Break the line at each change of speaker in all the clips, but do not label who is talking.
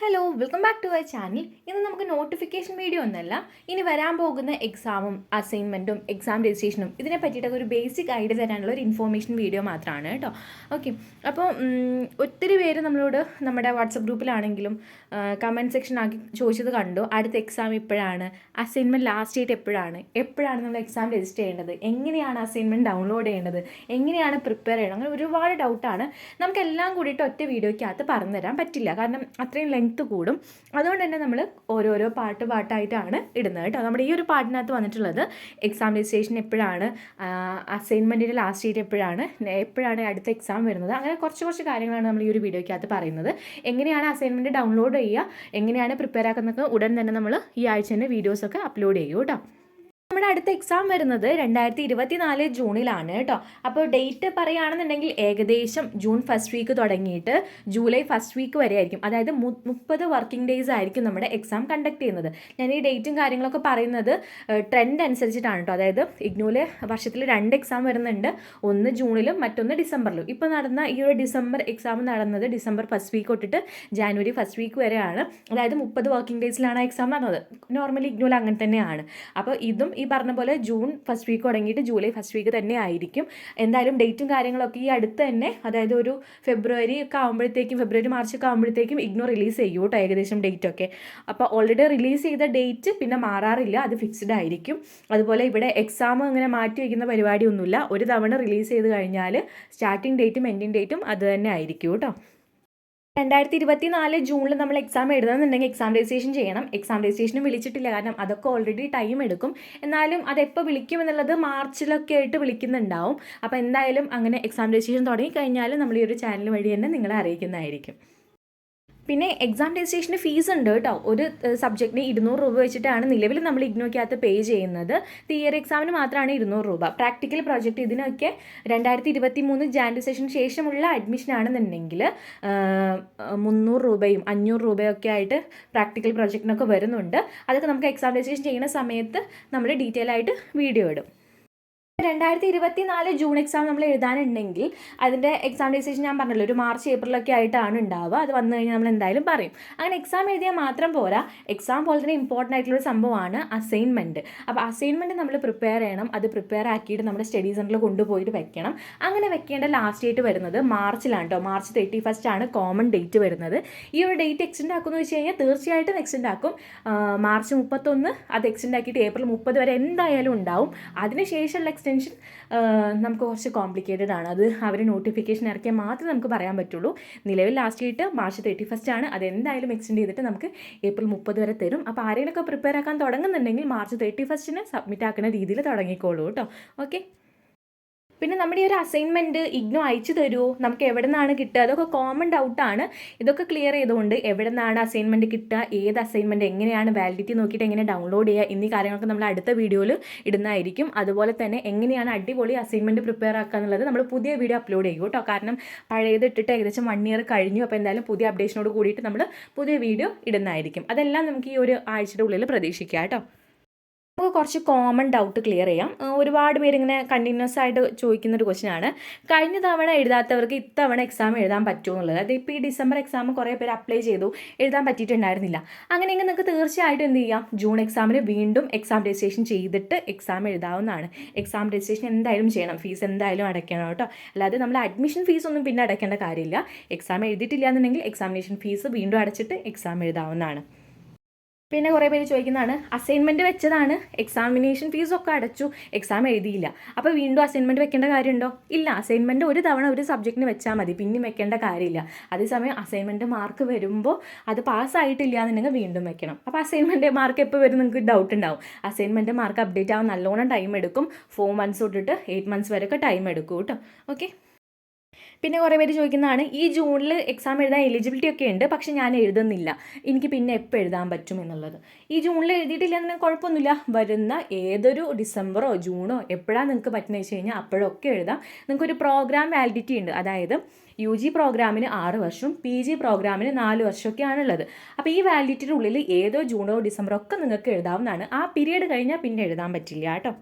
Hello welcome back to our channel. ഇന്ന് നമുക്ക് notification video ഒന്നല്ല, ഇനി വരാൻ പോകുന്ന എക്സാമും അസൈൻമെൻറ്റും എക്സാം രജിസ്ട്രേഷനും ഇതിനെ പറ്റിയിട്ടൊക്കെ ഒരു ബേസിക് ഐഡിയ തരാനുള്ള ഒരു ഇൻഫോർമേഷൻ വീഡിയോ മാത്രമാണ് കേട്ടോ. ഓക്കെ, അപ്പോൾ ഒത്തിരി പേര് നമ്മളോട് നമ്മുടെ വാട്സപ്പ് ഗ്രൂപ്പിലാണെങ്കിലും കമൻറ്റ് സെക്ഷൻ ആക്കി ചോദിച്ചത് കണ്ടു. അടുത്ത എക്സാം എപ്പോഴാണ്, അസൈൻമെൻറ്റ് ലാസ്റ്റ് ഡേറ്റ് എപ്പോഴാണ് നമ്മൾ എക്സാം രജിസ്റ്റർ ചെയ്യേണ്ടത്, എങ്ങനെയാണ് അസൈൻമെൻറ്റ് ഡൗൺലോഡ് ചെയ്യേണ്ടത്, എങ്ങനെയാണ് പ്രിപ്പയർ ചെയ്യണം, അങ്ങനെ ഒരുപാട് ഡൗട്ടാണ്. നമുക്കെല്ലാം കൂടിയിട്ട് ഒറ്റ വീഡിയോയ്ക്കകത്ത് പറഞ്ഞു തരാൻ പറ്റില്ല, കാരണം അത്രയും ലെങ്ത്ത് കൂടും. അതുകൊണ്ട് തന്നെ നമ്മൾ ഓരോരോ പാട്ടായിട്ടാണ് ഇടുന്നത് കേട്ടോ. നമ്മുടെ ഈ ഒരു പാട്ടിനകത്ത് വന്നിട്ടുള്ളത് എക്സാം രജിസ്ട്രേഷൻ എപ്പോഴാണ്, അസൈൻമെൻറ്റിൻ്റെ ലാസ്റ്റ് ഡേറ്റ് എപ്പോഴാണ് അടുത്ത എക്സാം വരുന്നത്, അങ്ങനെ കുറച്ച് കാര്യങ്ങളാണ് നമ്മൾ ഈ ഒരു വീഡിയോയ്ക്കകത്ത് പറയുന്നത്. എങ്ങനെയാണ് അസൈൻമെൻറ്റ് ഡൗൺലോഡ് ചെയ്യുക, എങ്ങനെയാണ് പ്രിപ്പയർ ആക്കുന്നതൊക്കെ ഉടൻ തന്നെ നമ്മൾ ഈ ആഴ്ച തന്നെ വീഡിയോസൊക്കെ അപ്ലോഡ് ചെയ്യും കേട്ടോ. നമ്മുടെ അടുത്ത എക്സാം വരുന്നത് 2024 ജൂണിലാണ് കേട്ടോ. അപ്പോൾ ഡേറ്റ് പറയുകയാണെന്നുണ്ടെങ്കിൽ ഏകദേശം ജൂൺ ഫസ്റ്റ് വീക്ക് തുടങ്ങിയിട്ട് ജൂലൈ ഫസ്റ്റ് വീക്ക് വരെ ആയിരിക്കും. അതായത് 30 വർക്കിംഗ് ഡേയ്സ് ആയിരിക്കും നമ്മുടെ എക്സാം കണ്ടക്ട് ചെയ്യുന്നത്. ഞാൻ ഈ ഡേറ്റും കാര്യങ്ങളൊക്കെ പറയുന്നത് ട്രെൻഡ് അനുസരിച്ചിട്ടാണ് കേട്ടോ. അതായത് ഇഗ്നൂല് വർഷത്തിൽ 2 എക്സാം വരുന്നുണ്ട്, ഒന്ന് ജൂണിലും മറ്റൊന്ന് ഡിസംബറിലും. ഇപ്പോൾ നടന്ന ഈ ഒരു ഡിസംബർ എക്സാം നടന്നത് ഡിസംബർ ഫസ്റ്റ് വീക്ക് തൊട്ടിട്ട് ജാനുവരി ഫസ്റ്റ് വീക്ക് വരെയാണ്. അതായത് 30 വർക്കിംഗ് ഡേയ്സിലാണ് എക്സാം നടന്നത്. നോർമലി ഇഗ്നൂൽ അങ്ങനെ തന്നെയാണ്. അപ്പോൾ ഇതും ഈ പറഞ്ഞ പോലെ ജൂൺ ഫസ്റ്റ് വീക്ക് തുടങ്ങിയിട്ട് ജൂലൈ ഫസ്റ്റ് വീക്ക് തന്നെ ആയിരിക്കും. എന്തായാലും ഡേറ്റും കാര്യങ്ങളൊക്കെ ഈ അടുത്ത് തന്നെ, അതായത് ഒരു ഫെബ്രുവരി മാർച്ച് ഒക്കെ ആകുമ്പോഴത്തേക്കും ഇഗ്നോർ റിലീസ് ചെയ്യും കേട്ടോ, ഏകദേശം ഡേറ്റ് ഒക്കെ. അപ്പോൾ ഓൾറെഡി റിലീസ് ചെയ്ത ഡേറ്റ് പിന്നെ മാറാറില്ല, അത് ഫിക്സ്ഡ് ആയിരിക്കും. അതുപോലെ ഇവിടെ എക്സാം അങ്ങനെ മാറ്റി വയ്ക്കുന്ന പരിപാടിയൊന്നുമില്ല. ഒരു തവണ റിലീസ് ചെയ്ത് കഴിഞ്ഞാൽ സ്റ്റാർട്ടിംഗ് ഡേറ്റും എൻഡിങ് ഡേറ്റും അത് തന്നെ ആയിരിക്കും കേട്ടോ. 2024 ജൂണിൽ നമ്മൾ എക്സാം എഴുതുന്നുണ്ടെങ്കിൽ എക്സാം രജിസ്ട്രേഷൻ ചെയ്യണം. എക്സാം രജിസ്ട്രേഷനും വിളിച്ചിട്ടില്ല, കാരണം അതൊക്കെ ഓൾറെഡി ടൈം എടുക്കും. എന്നാലും അതെപ്പോൾ വിളിക്കും എന്നുള്ളത് മാർച്ചിലൊക്കെ ആയിട്ട് വിളിക്കുന്നുണ്ടാവും. അപ്പോൾ എന്തായാലും അങ്ങനെ എക്സാം രജിസ്ട്രേഷൻ തുടങ്ങിക്കഴിഞ്ഞാൽ നമ്മൾ ഈ ഒരു ചാനൽ വഴി തന്നെ നിങ്ങളെ അറിയിക്കുന്നതായിരിക്കും. പിന്നെ എക്സാം രജിസ്ട്രേഷന് ഫീസ് ഉണ്ട് കേട്ടോ. ഒരു സബ്ജക്റ്റിന് 200 രൂപ വെച്ചിട്ടാണ് നിലവിൽ നമ്മൾ ഇഗ്നോയ്ക്കകത്ത് പേ ചെയ്യുന്നത്. തിയറി എക്സാമിന് മാത്രമാണ് 200 രൂപ. പ്രാക്ടിക്കൽ പ്രോജക്റ്റ് ഇതിനൊക്കെ 2023 ജാനുവരി സെഷന് ശേഷമുള്ള അഡ്മിഷൻ ആണെന്നുണ്ടെങ്കിൽ 300 രൂപയും 500 രൂപയൊക്കെ ആയിട്ട് പ്രാക്ടിക്കൽ പ്രോജക്റ്റിനൊക്കെ വരുന്നുണ്ട്. അതൊക്കെ നമുക്ക് എക്സാം രജിസ്ട്രേഷൻ ചെയ്യുന്ന സമയത്ത് നമ്മൾ ഡീറ്റെയിൽ ആയിട്ട് വീഡിയോ ഇടും. 2024 ജൂൺ എക്സാം നമ്മൾ എഴുതാനുണ്ടെങ്കിൽ അതിൻ്റെ എക്സാം രജിസ്ട്രേഷൻ ഞാൻ പറഞ്ഞല്ലോ ഒരു മാർച്ച് ഏപ്രിലൊക്കെ ആയിട്ടാണ് ഉണ്ടാവുക. അത് വന്നു കഴിഞ്ഞാൽ നമ്മൾ എന്തായാലും പറയും. അങ്ങനെ എക്സാം എഴുതിയാൽ മാത്രം പോരാ, എക്സാം പോലെ തന്നെ ഇമ്പോർട്ടൻ്റ് ആയിട്ടുള്ളൊരു സംഭവമാണ് അസൈൻമെൻറ്റ്. അപ്പോൾ അസൈൻമെൻറ്റ് നമ്മൾ പ്രിപ്പയർ ചെയ്യണം. അത് പ്രിപ്പയർ ആക്കിയിട്ട് നമ്മുടെ സ്റ്റഡി സെൻറ്ററിൽ കൊണ്ടുപോയിട്ട് വെക്കണം. അങ്ങനെ വെക്കേണ്ട ലാസ്റ്റ് ഡേറ്റ് വരുന്നത് മാർച്ചിലാണ് കേട്ടോ. മാർച്ച് 31 ആണ് കോമൺ ഡേറ്റ് വരുന്നത്. ഈ ഒരു ഡേറ്റ് എക്സ്റ്റെൻഡ് ആക്കുമെന്ന് വെച്ച് കഴിഞ്ഞാൽ തീർച്ചയായിട്ടും എക്സ്റ്റെൻഡ് ആക്കും. മാർച്ച് 31 അത് എക്സ്റ്റെൻഡ് ആക്കിയിട്ട് ഏപ്രിൽ 30 വരെ എന്തായാലും ഉണ്ടാവും. അതിനുശേഷമുള്ള എക്സ്റ്റെൻഷൻ നമുക്ക് കുറച്ച് കോംപ്ലിക്കേറ്റഡ് ആണ്. അത് അവർ നോട്ടിഫിക്കേഷൻ ഇറക്കിയാൽ മാത്രമേ നമുക്ക് പറയാൻ പറ്റുള്ളൂ. നിലവിൽ ലാസ്റ്റ് ഡേറ്റ് മാർച്ച് 31 ആണ്. അതെന്തായാലും എക്സ്റ്റെൻഡ് ചെയ്തിട്ട് നമുക്ക് ഏപ്രിൽ 30 വരെ തരും. അപ്പോൾ ആരെങ്കിലുമൊക്കെ പ്രിപ്പയർ ആക്കാൻ തുടങ്ങുന്നുണ്ടെങ്കിൽ മാർച്ച് 31 സബ്മിറ്റ് ആക്കുന്ന രീതിയിൽ തുടങ്ങിക്കോളൂ കേട്ടോ. ഓക്കെ, പിന്നെ നമ്മുടെ ഈ ഒരു അസൈൻമെൻറ്റ് ഇഗ്നോ അയച്ചു തരുമോ, നമുക്ക് എവിടെ നിന്നാണ് കിട്ടുക, അതൊക്കെ കോമൺ ഡൗട്ടാണ്. ഇതൊക്കെ ക്ലിയർ ചെയ്തുകൊണ്ട് എവിടെ നിന്നാണ് അസൈൻമെൻറ്റ് കിട്ടുക, ഏത് അസൈൻമെൻറ്റ് എങ്ങനെയാണ് വാലിഡിറ്റി നോക്കിയിട്ട് എങ്ങനെ ഡൗൺലോഡ് ചെയ്യുക എന്നീ കാര്യങ്ങളൊക്കെ നമ്മൾ അടുത്ത വീഡിയോയിൽ ഇടുന്നതായിരിക്കും. അതുപോലെ തന്നെ എങ്ങനെയാണ് അടിപൊളി അസൈൻമെൻറ്റ് പ്രിപ്പയർ ആക്കുക എന്നുള്ളത് നമ്മൾ പുതിയ വീഡിയോ അപ്ലോഡ് ചെയ്യും കേട്ടോ. കാരണം പഴയത് ഇട്ടിട്ട് ഏകദേശം 1 ഇയർ കഴിഞ്ഞു. അപ്പോൾ എന്തായാലും പുതിയ അപ്ഡേഷനോട് കൂടിയിട്ട് നമ്മൾ പുതിയ വീഡിയോ ഇടുന്നതായിരിക്കും. അതെല്ലാം നമുക്ക് ഈ ഒരു ആഴ്ചയുടെ ഉള്ളിൽ പ്രതീക്ഷിക്കാം കേട്ടോ. നമുക്ക് കുറച്ച് കോമൺ ഡൗട്ട് ക്ലിയർ ചെയ്യാം. ഒരുപാട് പേരിങ്ങനെ കണ്ടിന്യൂസ് ആയിട്ട് ചോദിക്കുന്നൊരു ക്വസ്റ്റ്യനാണ്, കഴിഞ്ഞ തവണ എഴുതാത്തവർക്ക് ഇത്തവണ എക്സാം എഴുതാൻ പറ്റുമോ എന്നുള്ളത്. അത് ഇപ്പോൾ ഈ ഡിസംബർ എക്സാം കുറേ പേര് അപ്ലൈ ചെയ്തു, എഴുതാൻ പറ്റിയിട്ടുണ്ടായിരുന്നില്ല. അങ്ങനെയെങ്കിൽ നിങ്ങൾക്ക് തീർച്ചയായിട്ടും എന്ത് ചെയ്യാം, ജൂൺ എക്സാമിന് വീണ്ടും എക്സാം രജിസ്ട്രേഷൻ ചെയ്തിട്ട് എക്സാം എഴുതാവുന്നതാണ്. എക്സാം രജിസ്ട്രേഷൻ എന്തായാലും ചെയ്യണം, ഫീസ് എന്തായാലും അടയ്ക്കണം കേട്ടോ. അല്ലാതെ നമ്മൾ അഡ്മിഷൻ ഫീസ് ഒന്നും പിന്നെ അടയ്ക്കേണ്ട കാര്യമില്ല. എക്സാം എഴുതിയിട്ടില്ല എന്നുണ്ടെങ്കിൽ എക്സാമിനേഷൻ ഫീസ് വീണ്ടും അടച്ചിട്ട് എക്സാം എഴുതാവുന്നതാണ്. പിന്നെ കുറേ പേര് ചോദിക്കുന്നതാണ്, അസൈൻമെൻറ്റ് വെച്ചതാണ്, എക്സാമിനേഷൻ ഫീസൊക്കെ അടച്ചു, എക്സാം എഴുതിയില്ല, അപ്പോൾ വീണ്ടും അസൈൻമെൻറ്റ് വെക്കേണ്ട കാര്യമുണ്ടോ? ഇല്ല, അസൈൻമെൻറ്റ് ഒരു തവണ ഒരു സബ്ജക്റ്റിന് വെച്ചാൽ മതി, പിന്നെയും വെക്കേണ്ട കാര്യമില്ല. അതേസമയം അസൈൻമെൻറ്റ് മാർക്ക് വരുമ്പോൾ അത് പാസ്സായിട്ടില്ല എന്നുണ്ടെങ്കിൽ വീണ്ടും വെക്കണം. അപ്പോൾ അസൈൻമെൻറ്റ് മാർക്ക് എപ്പോൾ വരും നിങ്ങൾക്ക് ഡൗട്ട് ഉണ്ടാവും. അസൈൻമെൻറ്റ് മാർക്ക് അപ്ഡേറ്റ് ആവാൻ നല്ലോണം ടൈം എടുക്കും. 4 മന്ത്സ് തൊട്ടിട്ട് 8 മന്ത്സ് വരെയൊക്കെ ടൈം എടുക്കും കേട്ടോ. ഓക്കെ, പിന്നെ കുറേ പേര് ചോദിക്കുന്നതാണ്, ഈ ജൂണിൽ എക്സാം എഴുതാൻ എലിജിബിലിറ്റി ഒക്കെ ഉണ്ട്, പക്ഷെ ഞാൻ എഴുതുന്നില്ല, എനിക്ക് പിന്നെ എപ്പോൾ എഴുതാൻ പറ്റും എന്നുള്ളത്. ഈ ജൂണിൽ എഴുതിയിട്ടില്ല എന്നുണ്ടെങ്കിൽ കുഴപ്പമൊന്നുമില്ല. വരുന്ന ഏതൊരു ഡിസംബറോ ജൂണോ എപ്പോഴാണ് നിങ്ങൾക്ക് പറ്റുന്നത് വെച്ച് കഴിഞ്ഞാൽ അപ്പോഴൊക്കെ എഴുതാം. നിങ്ങൾക്കൊരു പ്രോഗ്രാം വാലിഡിറ്റി ഉണ്ട്. അതായത് UG പ്രോഗ്രാമിന് 6 വർഷം, PG പ്രോഗ്രാമിന് 4 വർഷമൊക്കെയാണുള്ളത്. അപ്പോൾ ഈ വാലിഡിറ്റിയുടെ ഉള്ളിൽ ഏതോ ജൂണോ ഡിസംബറോ ഒക്കെ നിങ്ങൾക്ക് എഴുതാവുന്നതാണ്. ആ പീരീഡ് കഴിഞ്ഞാൽ പിന്നെ എഴുതാൻ പറ്റില്ല കേട്ടോ.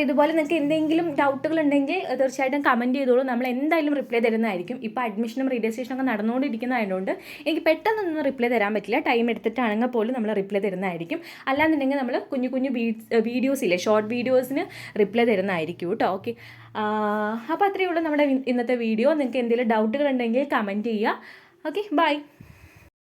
ഇതുപോലെ നിങ്ങൾക്ക് എന്തെങ്കിലും ഡൗട്ടുകൾ ഉണ്ടെങ്കിൽ തീർച്ചയായിട്ടും കമൻറ്റ് ചെയ്തോളൂ. നമ്മൾ എന്തായാലും റിപ്ലൈ തരുന്നതായിരിക്കും. ഇപ്പോൾ അഡ്മിഷനും രജിസ്ട്രേഷനും ഒക്കെ നടന്നുകൊണ്ടിരിക്കുന്നതായതുകൊണ്ട് എനിക്ക് പെട്ടെന്നൊന്നും റിപ്ലൈ തരാൻ പറ്റില്ല. ടൈം എടുത്തിട്ടാണെങ്കിൽ പോലും നമ്മൾ റിപ്ലൈ തരുന്നതായിരിക്കും. അല്ലാന്നുണ്ടെങ്കിൽ നമ്മൾ കുഞ്ഞു കുഞ്ഞു വീഡിയോസില്ലേ, ഷോർട്ട് വീഡിയോസിന് റിപ്ലൈ തരുന്നതായിരിക്കും കേട്ടോ. ഓക്കെ, അപ്പോൾ അത്രയേ ഉള്ളൂ നമ്മുടെ ഇന്നത്തെ വീഡിയോ. നിങ്ങൾക്ക് എന്തെങ്കിലും ഡൗട്ടുകൾ ഉണ്ടെങ്കിൽ കമൻറ്റ് ചെയ്യുക. Okay, by.